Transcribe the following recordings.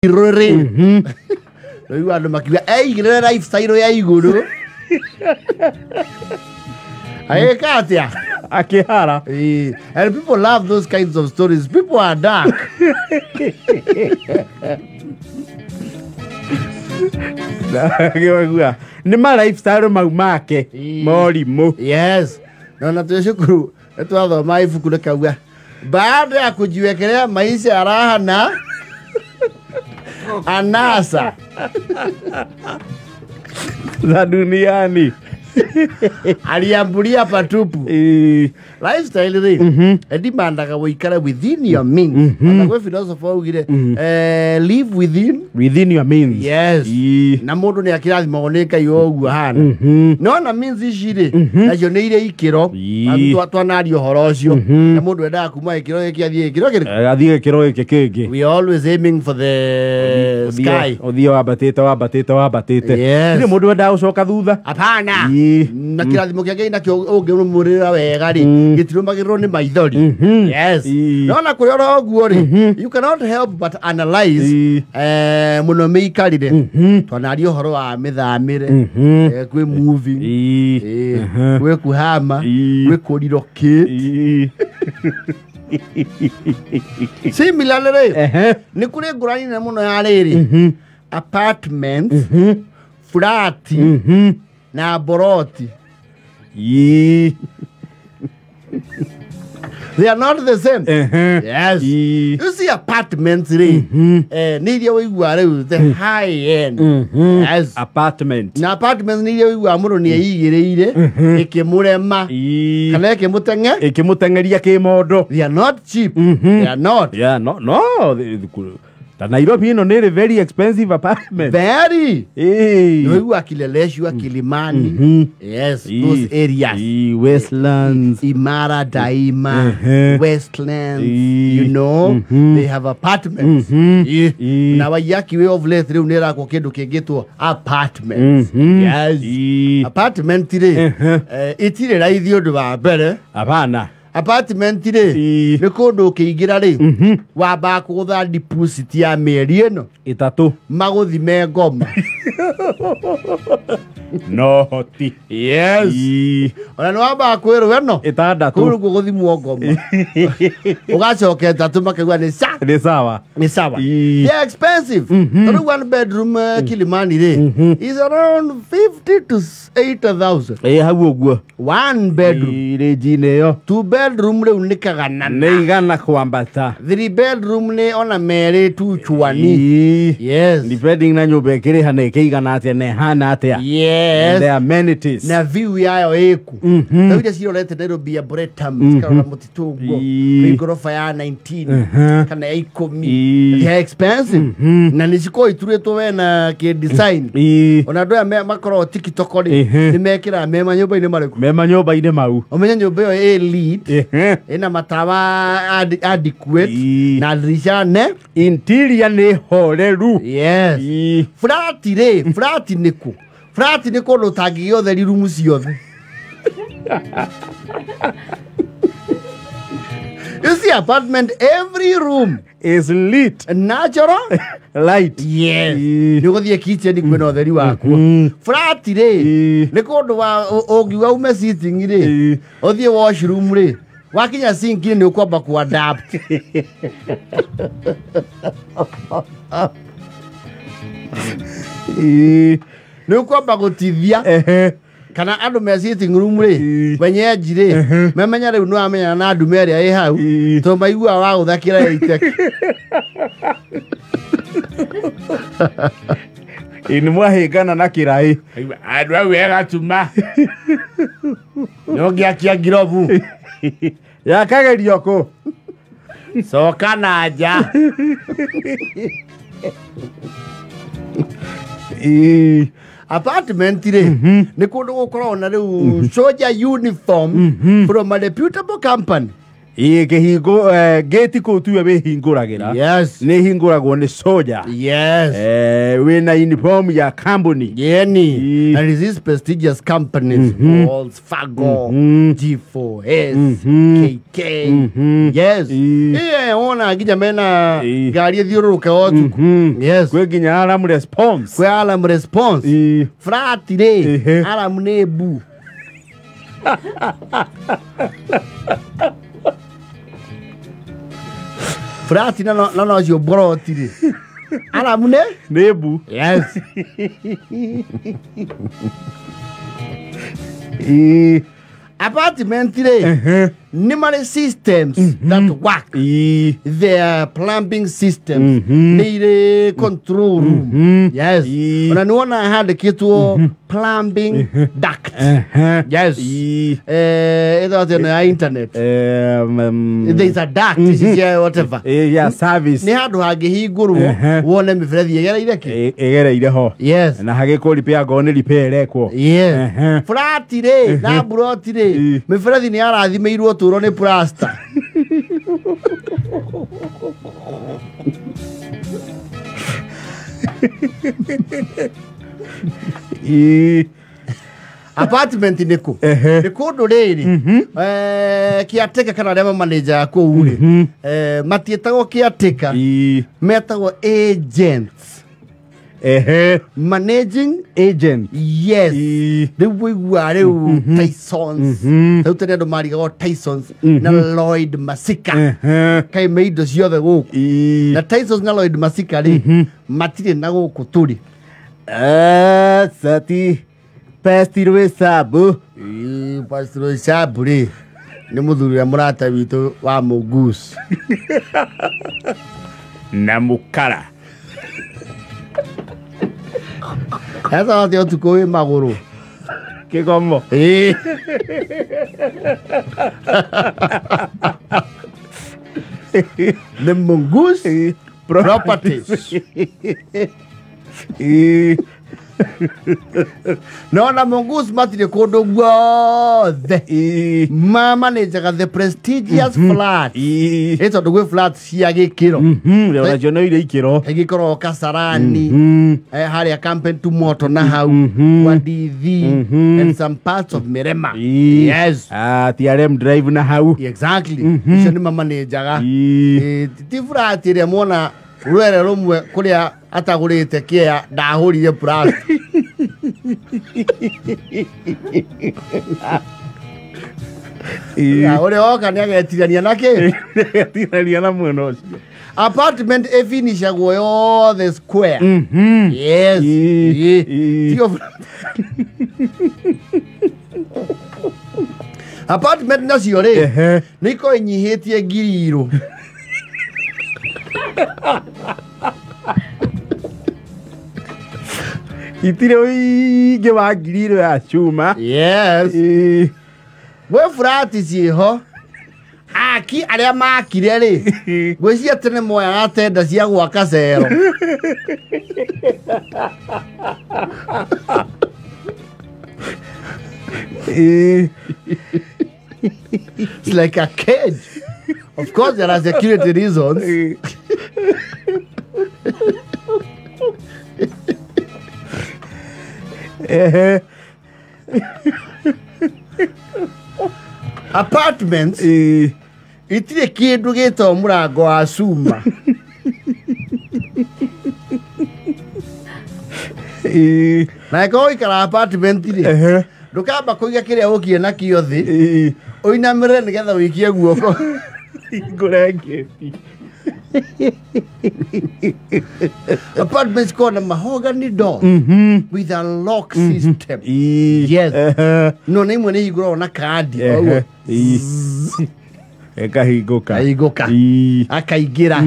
Rore. No you are the makiwa. Hey, lifestyle ya iguru. Aye Katia. Akihara. And people love those kinds of stories. People are dark. Ni ma lifestyle maumake. Morimu. Yes. Na tunashukuru. Tunathoma ibuku likauga. Baada ya kujiwekelea maisha ya raha na anasa za duniani. Aliambulia patupu. Lifestyle ri edimandaga wikara within your means. Anagwe philosopher ugire live within your means. Yes. Na mundu ni akirathima oneka yogu hana. No na means iciri nacio ni ire ikiro twanari uhoro ucio na mundu endaga kuma ikiro giki athie ikiro giki athie ikiro giki kingi. We always aiming for the sky. Othio wabatite. Ni mundu endaga ucoka thutha. Apana. Na kirathimo kiake nakio ungimurira wega ri gitirumagirwo ni maithori. Yes. No na kuriora oguo ri you cannot help but analyze muno meikarire twanari uhoro wa mithamire kwi movie kwi kuhama kwi kuriroki. Similarly ni kuri ngurani na muno ya riri apartments flat na boroti. They are not the same. Yes. You see apartments need you the high end. Yes. Apartment. Na apartments need you amuro ni igire ikimurema. Kana ikimutenge. Ikimutengeria kimodo. They are not cheap. They are not. Yeah, no. The Nairobi no need a very expensive apartment. Very. You akileleshu akilimani. Yes, those areas. Westlands. Imara Daima. Westlands. You know, they have apartments. Na wayaki way of late unera kwa kindu kingitwo apartments. Yes. Apartment ire. Itire raithio ndu wa mbere. Abana. Apartment ire ni kundu ukiingira ri wamba kugutha deposit ya mieri ino 3 maguthime ngoma. No hoti. Yes. Ona no wamba kwirwo eno 6 kuru kuguthimwo ngoma ugacoke 3 makegwa ni sawa. They are expensive. One bedroom Kilimani ri is around 50 to 8,000. Hau uguo. One bedroom Regine yo. 2 bedroom le unikaga na igana kwambata. 3 bedroom ne ona mere tu chwani. Yes. Depending na nyumba ikiri hana ikigana atia ne hana atia. Yes. The amenities. Na view yayo eku. Na wija siro lete Nairobi ya Bretam. Sikara mutitugo. Ngorofa ya 19. Kana ya 10. They are expensive. Na nisiko itureto we na ke design. Onadoya makoro TikTok ri. Nimekira mema nyumba ine mareku. Mema nyumba ine mau. Omenya nyumba yo elite. Ina matawa adequate. Na dirisha ne interior ne horeru. Yes. Flat niku. Flat niku no tagi yo the room ciothe. You see apartment, every room is lit. Natural light. Yes. You go the kitchen kwena otheri wako. Flat niku ndo wa ogiwa ume sitting ri. Othie washroom ri. Wakinya sink ni ukwamba ku adapt. Ni ukwamba gutithia. Kana andu me sitting room ri wenye njire memenya riu no amenya na andu meri ai hau to maigua wa guthakira itek. Ini mwahigana na kirai. Andu au ega tuma. No giakia girovu. Ya kagerio ko. Soka na nja. Apartment ire ni kundu gukorwo na riu soldier uniform from a reputable company. Kehingo gate ko tu be hinguragira. Yes. Ne hinguragwo ni soldier. Yes. We na uniform ya company. Yeni. And is this prestigious companies Walls, Fargo, G4S, KK. Yes. Ona akija mena gari thiuruka otuku. Yes. Kwe ginya alarm response. Kwe alarm response. Fratire. Alarm nebu. Frati no yo bro tiri. Alarm nebu. Yes. Apartment today, numerous systems that work. Their plumbing systems, need control room. Yes. When I know I had the kid to plumbing duct. Yes. It was on the internet. There's a duct. This is whatever. Yeah, service. Ni hadu hage hi guru. Wone mi Freddy egera ireke. Egera ireho. Yes. Na hage ko repair go ni repair ekwo. Yes. Fratire na brotire. Me Freddy ni arathimeirwo turo ni plaster. Apartment niko. Niko ndoreri. Kiateka kana rema manager ko uri. Matietagwo kiateka. Metagwo agents. Managing agent. Yes. The way we are Tysons. The utare do mari go Tysons na Lloyd Masika. Kai made us the go. Na Tysons na Lloyd Masika ri matire na go kuturi. Sati Pastor Sabu. Pastor Sabu ri. Ni muthuri ya murata witu wa Mugus. Na mukara. Esa wate otuko e maguru. Que como? The Mongoose properties. No, na Mongoose matire kodo guothe. Mama nejaga the prestigious flat. Ito dugwe flat siage kiro. Leona jono ile ikiro. Egikoro Kasarani. Haria campaign to moto na hau. Wadithi. And some parts of Mirema. Yes. TRM drive na hau. Exactly. Isho ni mama nejaga. Tifrati re mona Rwere rumwe kuria atagurite kia dahuri ye pras. Ore oka ni agetirania nake. Agetirania na mweno. Apartment e finisha go the square. Yes. Apartment na siore. Niko inyihetie giriro. Itire oige wa giriro ya chuma. Yes. We frati si ho. Aki aria makire ri. Gwecia tene moya atenda cia gwaka cero. It's like a cage. Of course, there are security reasons. Apartments. Itire kindu gito murango wa cuma. Na ko ikara apartment ri. Ndukamba kuiga kiria ukie na kio thi. Oinamire nigetha wikie guoko. Ngurangeti. Apartments called a mahogany door with a lock system. Yes. No name when you grow on a card. Ekahigoka. Aigoka. Akaigira.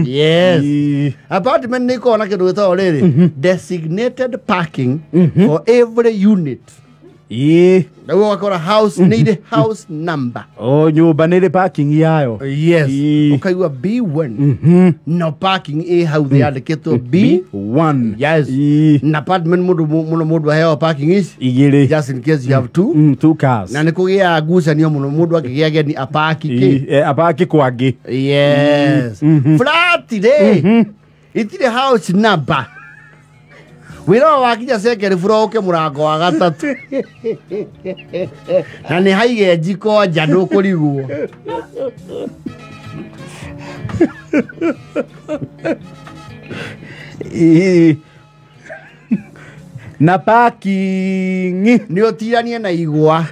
Yes. Apartment they call a already. Designated parking for every unit. Na wakora house need house number. Oh, nyumba nĩ parking yayo. Yes. Ukaigua B1. No parking how they andĩkĩtwo B1. Yes. Na apartment mũndũ aheo parking is igĩrĩ. Just in case you have two cars. Na nĩkũgĩa ngucanio mũndũ akĩgĩa geni apaki apaki kwangĩ. Yes. Flat ire. Itire house number. Wira wakinya second floor ke murango wa gatatu. Na nĩ haige njiko nja ndũkũrigwo. Na parking nĩ ũtiranie na igwa.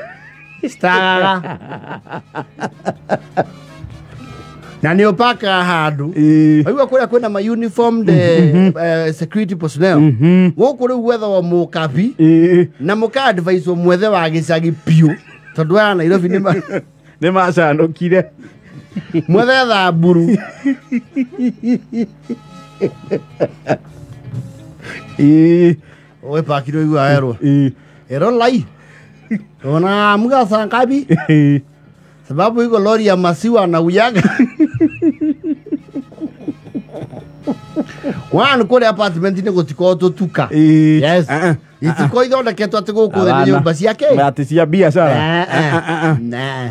Stara. Na nĩ ũpaka handu. Aigua kũrĩa kwĩna ma uniformed security personnel. Gũkũ rĩu gwethagwo mũkabi na mũka advise mwethe wa gĩcagi piũ. Tondũ aya Nairobi nĩ macanũkire. Mwethe thamburu. Oe pakiro igua ero. Ero lai. Ona mga sankabi. Sababu iko lori ya masiwa na uyaga. Wana kore apartment ni gutiko tuka. Yes. Itiko ithondeketwo ati guku thĩ nyũmba ciake. Ati cia biacara.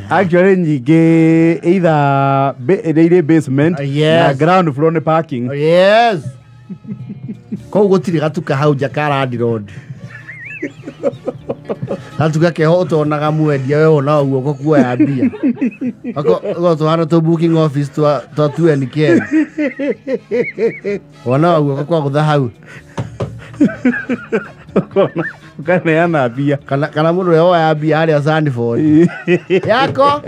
Actually nyingĩ either ĩrĩ basement na ground floor ni parking. Yes. Kau gutiri gatuka hau Jakarta Road. Gatuka keho ũtonaga mwendia we ona guoko kuoya mbia. Ako tuhana to booking office to 2NK. Ona guoko kwa gutha hau. Kaneana mbia. Kana mũndũ ũrĩa woya mbia harĩa Sandford. Yako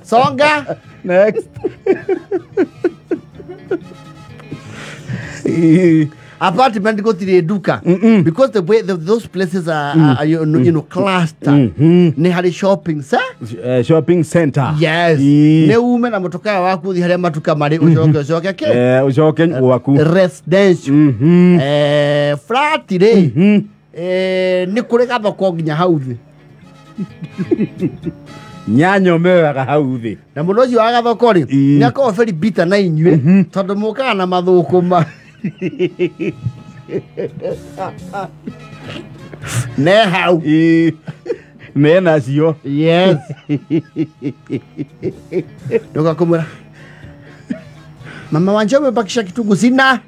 songa next. Apartment go to the duka because the way those places are you know cluster. Ne had a shopping shopping center. Yes. Ne women na motoka waku thi haria matuka mari ucoke ke. Ucoke waku. Residential. Flat ire. Ni kuri gathoko nginya hau thi. Nyanyo mewaga hau thi. Na mũndũ ũcio wa gathoko ri nĩ akoragwo very bitter na inyuĩ tondũ mũkaga na mathũkũma. Ne hau. Ne nacio. Yes. Ndoka kumura. Mama wanje umebakisha kitungu sina.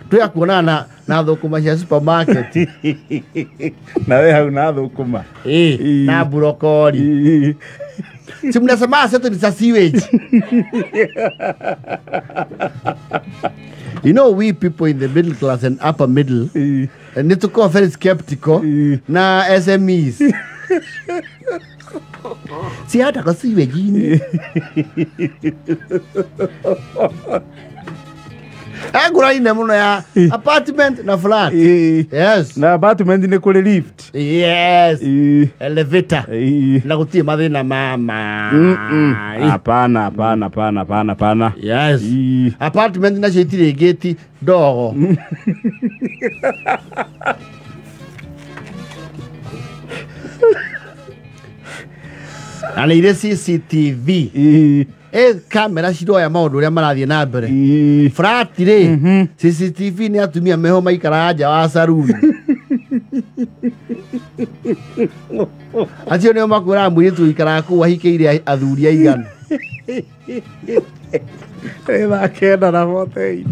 Tuya kuonana na thũkũma cia supermarket. Na we hau na thũkũma. Na brokoli. Si mnasema seto ni sewage. You know, we people in the middle class and upper middle need to go very skeptical na SMEs. Si hata kwa sewage ini. Ngurani nĩ mũno ya apartment na flat. Yes. Na apartment ni kũrĩ lift. Yes. Elevator. Na gũtirĩ mathĩna mama. Hapana. Yes. Apartment nacio itirĩ gate ndogo. Na nĩ irĩ CCTV. Kamera ciroya maũndũ ũrĩa marathiĩ na mbere. Flat rĩ CCTV nĩ atumia meho maikara nja wa saruni. Acio nĩo makwĩraga mũirĩtu ũikaraga kũu ahikĩire athuri aigana. Ĩthakenda na 48.